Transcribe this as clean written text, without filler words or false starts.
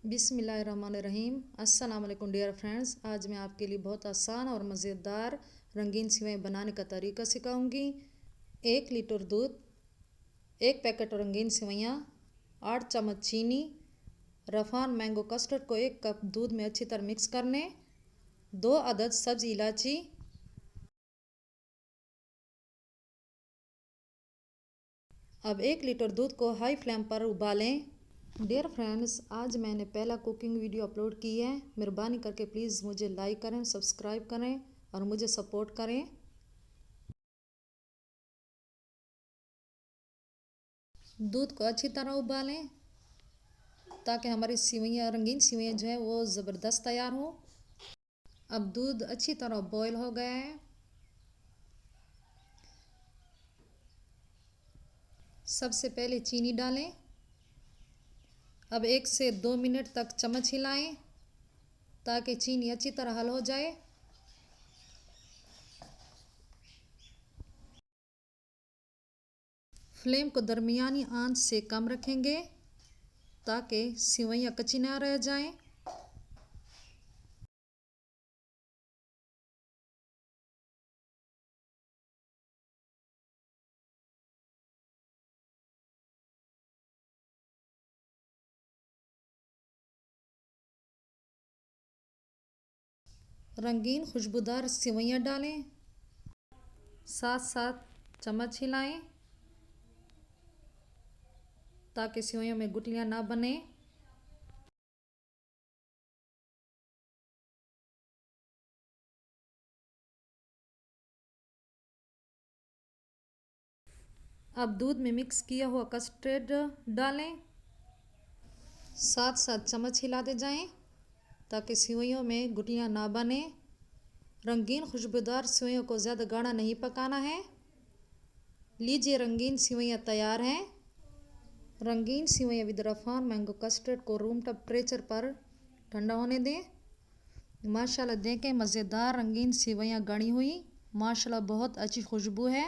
बिस्मिल्लाहिर्रहमानिर्रहीम। अस्सलाम वालेकुम डियर फ्रेंड्स। आज मैं आपके लिए बहुत आसान और मज़ेदार रंगीन सेवइयाँ बनाने का तरीका सिखाऊंगी। 1 लीटर दूध, 1 पैकेट रंगीन सेवइयाँ, 8 चम्मच चीनी, रफान मैंगो कस्टर्ड को 1 कप दूध में अच्छी तरह मिक्स कर लें, 2 अदद सब्ज़ इलायची, अब 1 लीटर दूध को हाई फ्लेम पर उबालें। डियर फ्रेंड्स, आज मैंने पहला कुकिंग वीडियो अपलोड की है। मेहरबानी करके प्लीज़ मुझे लाइक करें, सब्सक्राइब करें और मुझे सपोर्ट करें। दूध को अच्छी तरह उबालें ताकि हमारी सेवइयाँ, रंगीन सेवइयाँ जो है वो ज़बरदस्त तैयार हो। अब दूध अच्छी तरह बॉयल हो गया है। सबसे पहले चीनी डालें। अब 1 से 2 मिनट तक चम्मच हिलाएं ताकि चीनी अच्छी तरह हल हो जाए। फ्लेम को दरमियानी आंच से कम रखेंगे ताकि सेवइयाँ कच्ची ना रह जाएं। रंगीन खुशबूदार सेवइयाँ डालें, साथ साथ चम्मच हिलाएं ताकि सेवइयों में गुठलियाँ ना बने। अब दूध में मिक्स किया हुआ कस्टर्ड डालें, साथ साथ चम्मच हिलाते जाएं ताकि सेवइयों में गुठलियाँ ना बने। रंगीन खुशबूदार सेवइयों को ज़्यादा गाढ़ा नहीं पकाना है। लीजिए, रंगीन सेवइयाँ तैयार हैं। रंगीन सेवइयाँ विद रफान मैंगो कस्टर्ड को रूम टेम्परेचर पर ठंडा होने दें। माशाल्लाह देखें, मज़ेदार रंगीन सेवइयाँ गढ़ी हुई। माशाल्लाह बहुत अच्छी खुशबू है।